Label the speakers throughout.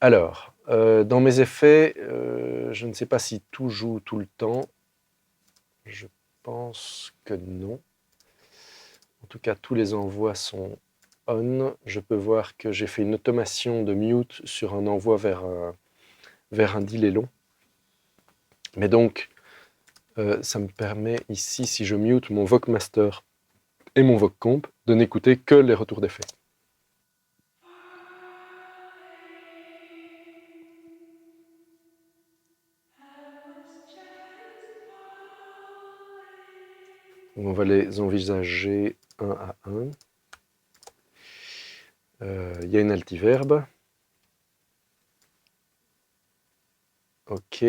Speaker 1: Alors, dans mes effets, je ne sais pas si tout joue tout le temps. Je pense que non. En tout cas, tous les envois sont on. Je peux voir que j'ai fait une automation de mute sur un envoi vers un delay long. Mais donc, ça me permet ici, si je mute mon voc master et mon voc comp, de n'écouter que les retours d'effet. On va les envisager un à un. Il y a une altiverbe. OK,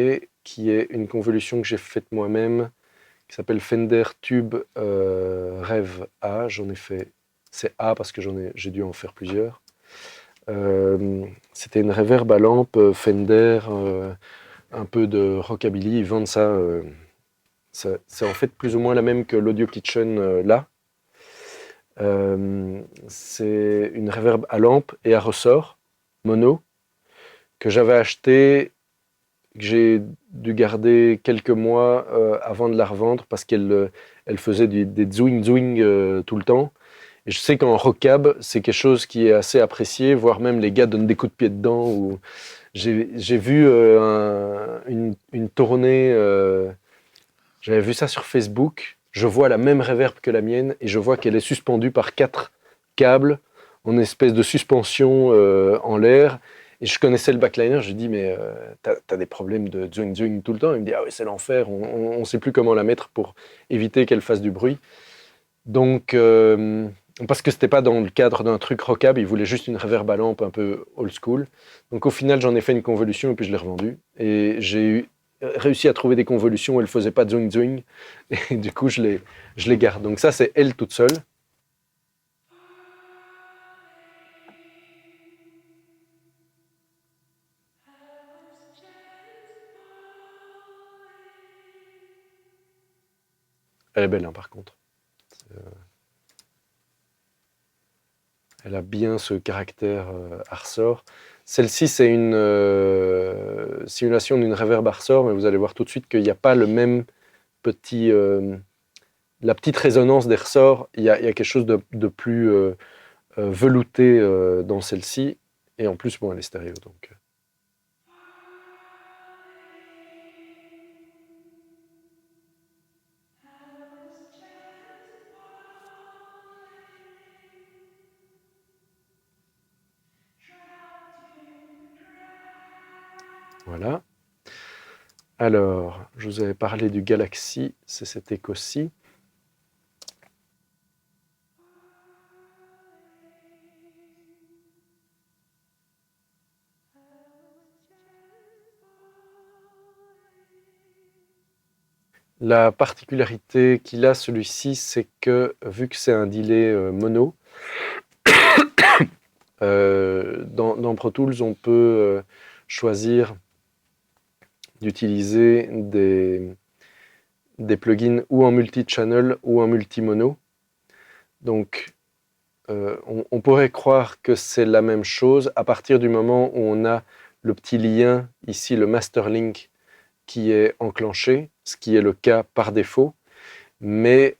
Speaker 1: qui est une convolution que j'ai faite moi-même, qui s'appelle Fender Tube Rev A. J'en ai fait, c'est A parce que j'ai dû en faire plusieurs. C'était une reverb à lampe Fender, un peu de rockabilly. Ils vendent ça. C'est en fait plus ou moins la même que l'Audio Kitchen là. C'est une reverb à lampe et à ressort mono que j'avais acheté, que j'ai dû garder quelques mois avant de la revendre parce qu'elle faisait des zwing tout le temps. Et je sais qu'en rockab, c'est quelque chose qui est assez apprécié, voire même les gars donnent des coups de pied dedans. Ou j'ai vu une tournée, j'avais vu ça sur Facebook, je vois la même reverb que la mienne et je vois qu'elle est suspendue par 4 câbles en espèce de suspension en l'air. Et je connaissais le backliner, je lui dis mais t'as des problèmes de zwing tout le temps. Il me dit ah oui c'est l'enfer, on sait plus comment la mettre pour éviter qu'elle fasse du bruit. Donc parce que c'était pas dans le cadre d'un truc rockab, il voulait juste une reverb à lampe un peu old school. Donc au final j'en ai fait une convolution et puis je l'ai revendue. Et j'ai réussi à trouver des convolutions où elle faisait pas zwing et du coup je les garde. Donc ça c'est elle toute seule. Elle est belle hein, par contre. Elle a bien ce caractère à ressort. Celle-ci, c'est une simulation d'une reverb à ressort, mais vous allez voir tout de suite qu'il n'y a pas le même petit... la petite résonance des ressorts, il y a quelque chose de plus velouté dans celle-ci. Et en plus, bon, elle est stéréo. Donc. Voilà. Alors, je vous avais parlé du Galaxy, c'est cet écho-ci. La particularité qu'il a celui-ci, c'est que vu que c'est un delay mono, dans Pro Tools, on peut choisir d'utiliser des plugins ou en multi-channel ou en multi-mono. Donc, on pourrait croire que c'est la même chose à partir du moment où on a le petit lien, ici le master link, qui est enclenché, ce qui est le cas par défaut. Mais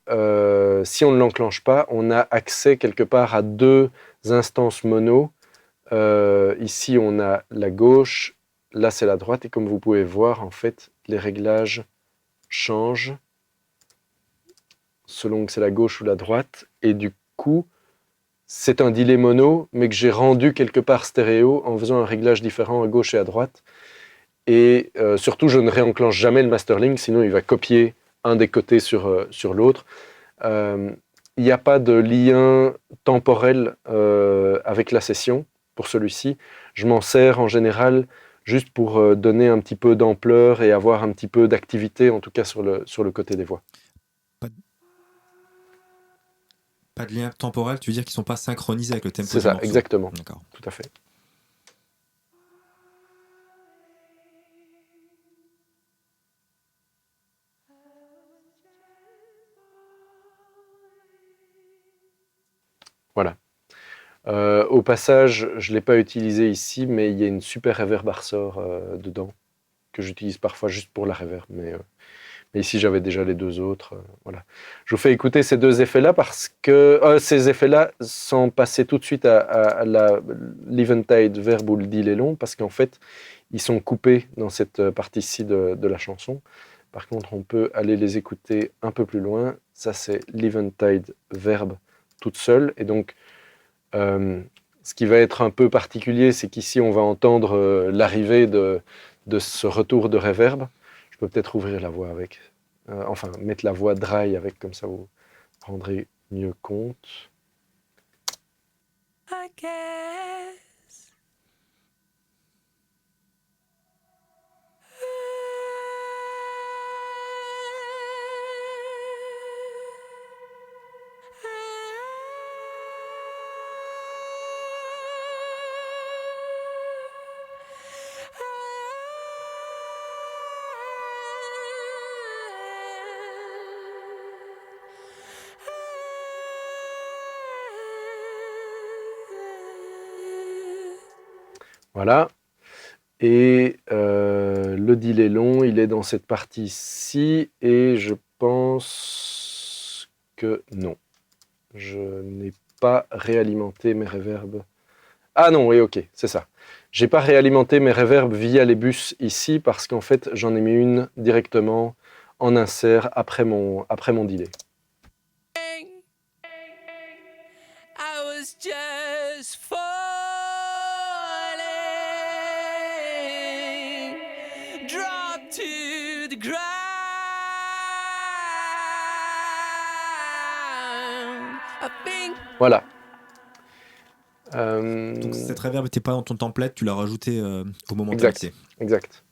Speaker 1: si on ne l'enclenche pas, on a accès quelque part à deux instances mono. Ici, on a la gauche, là c'est la droite, et comme vous pouvez voir, en fait, les réglages changent selon que c'est la gauche ou la droite, et du coup, c'est un delay mono, mais que j'ai rendu quelque part stéréo en faisant un réglage différent à gauche et à droite. Et surtout, je ne réenclenche jamais le master link, sinon il va copier un des côtés sur l'autre. Il n'y a pas de lien temporel avec la session pour celui-ci. Je m'en sers en général juste pour donner un petit peu d'ampleur et avoir un petit peu d'activité, en tout cas sur le côté des voix.
Speaker 2: Pas de lien temporel, tu veux dire qu'ils ne sont pas synchronisés avec le tempo
Speaker 1: C'est
Speaker 2: du
Speaker 1: ça,
Speaker 2: morceau.
Speaker 1: exactement.
Speaker 2: D'accord.
Speaker 1: Tout à fait. Voilà. Au passage, je ne l'ai pas utilisé ici, mais il y a une super reverb à ressort dedans, que j'utilise parfois juste pour la reverb. Mais ici, j'avais déjà les deux autres. Voilà. Je vous fais écouter ces deux effets-là parce que ces effets-là sont passés tout de suite à l'Eventide verb ou le delay long parce qu'en fait, ils sont coupés dans cette partie-ci de la chanson. Par contre, on peut aller les écouter un peu plus loin. Ça, c'est l'Eventide verb toute seule. Et donc, ce qui va être un peu particulier, c'est qu'ici, on va entendre l'arrivée de ce retour de reverb. Je peux peut-être ouvrir la voix avec. Enfin, mettre la voix dry avec, comme ça vous rendrez mieux compte. I guess. Voilà. Et le delay long, il est dans cette partie-ci. Et je pense que non. Je n'ai pas réalimenté mes reverbs. Ah non, oui, ok, c'est ça. J'ai pas réalimenté mes reverbs via les bus ici parce qu'en fait, j'en ai mis une directement en insert après mon delay. I was just falling, drop to the ground. I think... Voilà.
Speaker 2: Donc cette reverb n'était pas dans ton template, tu l'as rajouté au moment de
Speaker 1: Exact,
Speaker 2: mixer.
Speaker 1: exact.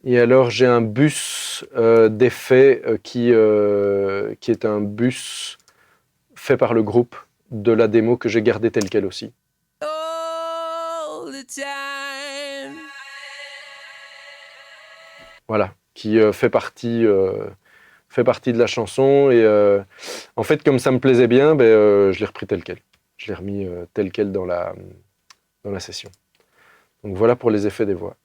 Speaker 1: Et alors j'ai un bus d'effets qui est un bus fait par le groupe de la démo que j'ai gardé tel quel aussi. All the time. Voilà, qui fait partie de la chanson. Et en fait, comme ça me plaisait bien, je l'ai repris tel quel. Je l'ai remis tel quel dans la session. Donc voilà pour les effets des voix.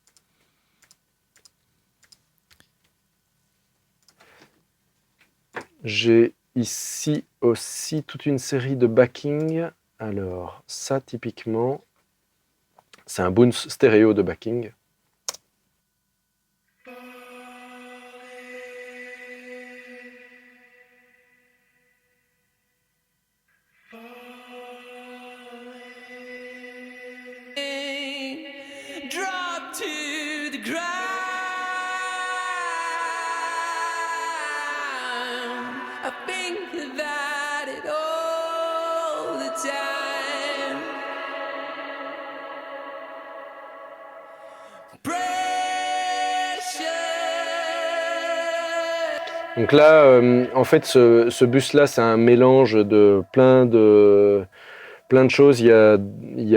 Speaker 1: J'ai ici aussi toute une série de backing. Alors ça, typiquement, c'est un Boons stéréo de backing. Drop to the ground. I think that it all the time. Pressure. Donc là, en fait, ce bus-là, c'est un mélange de plein de choses. Il y a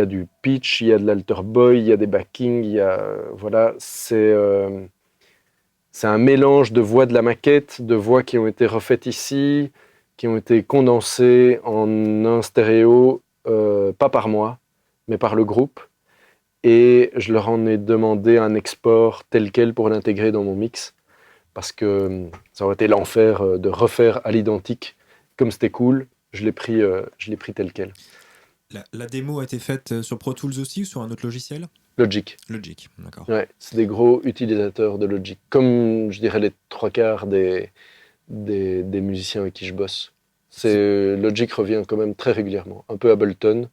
Speaker 1: du pitch, il y a de l'alter boy, il y a des backings, voilà, c'est un mélange de voix de la maquette, de voix qui ont été refaites ici, qui ont été condensées en un stéréo, pas par moi, mais par le groupe. Et je leur en ai demandé un export tel quel pour l'intégrer dans mon mix, parce que ça aurait été l'enfer de refaire à l'identique. Comme c'était cool, je l'ai pris tel quel.
Speaker 2: La démo a été faite sur Pro Tools aussi ou sur un autre logiciel ?
Speaker 1: Logic.
Speaker 2: Logic, d'accord.
Speaker 1: Ouais, c'est des gros utilisateurs de Logic, comme je dirais les 3/4 des musiciens avec qui je bosse. Logic revient quand même très régulièrement, un peu Ableton.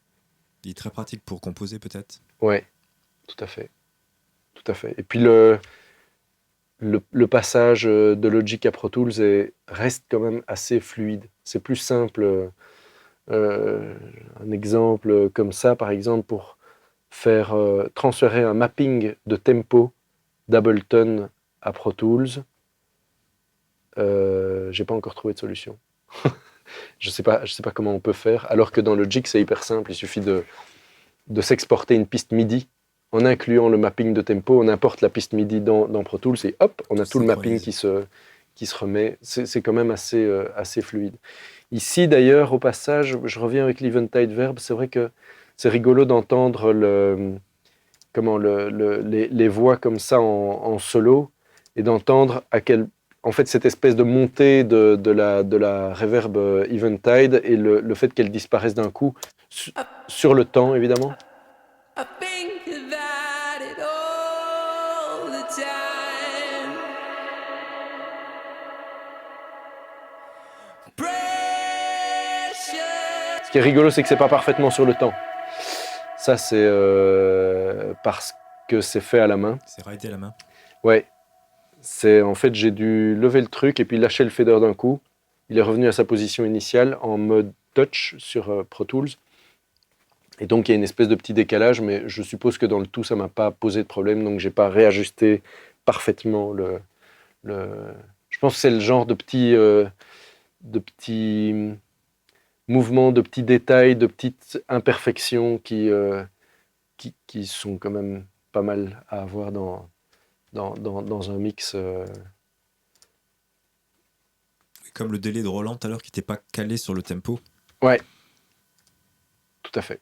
Speaker 2: Il est très pratique pour composer peut-être.
Speaker 1: Ouais, tout à fait. Tout à fait. Et puis le passage de Logic à Pro Tools reste quand même assez fluide. C'est plus simple. Un exemple comme ça, par exemple, pour faire transférer un mapping de tempo d'Ableton à Pro Tools, j'ai pas encore trouvé de solution. je sais pas comment on peut faire, alors que dans Logic, c'est hyper simple. Il suffit de s'exporter une piste MIDI en incluant le mapping de tempo. On importe la piste MIDI dans Pro Tools et hop, on a tout le mapping qui qui se remet. C'est quand même assez fluide. Ici, d'ailleurs, au passage, je reviens avec l'Eventide Verb. C'est vrai que c'est rigolo d'entendre les voix comme ça en solo et d'entendre en fait, cette espèce de montée de la reverb Eventide et le fait qu'elle disparaisse d'un coup sur le temps, évidemment.
Speaker 3: I think about it all the time. Precious.
Speaker 1: Ce qui est rigolo, c'est que c'est pas parfaitement sur le temps. Ça, c'est parce que c'est fait à la main.
Speaker 2: C'est raidé à la main.
Speaker 1: Ouais. En fait, j'ai dû lever le truc et puis lâcher le fader d'un coup. Il est revenu à sa position initiale en mode touch sur Pro Tools. Et donc, il y a une espèce de petit décalage, mais je suppose que dans le tout, ça ne m'a pas posé de problème. Donc, je n'ai pas réajusté parfaitement Je pense que c'est le genre de petits mouvements, de petits détails, de petites imperfections qui sont quand même pas mal à avoir dans un mix.
Speaker 2: Comme le délai de Roland tout à l'heure qui n'était pas calé sur le tempo.
Speaker 1: Ouais, tout à fait.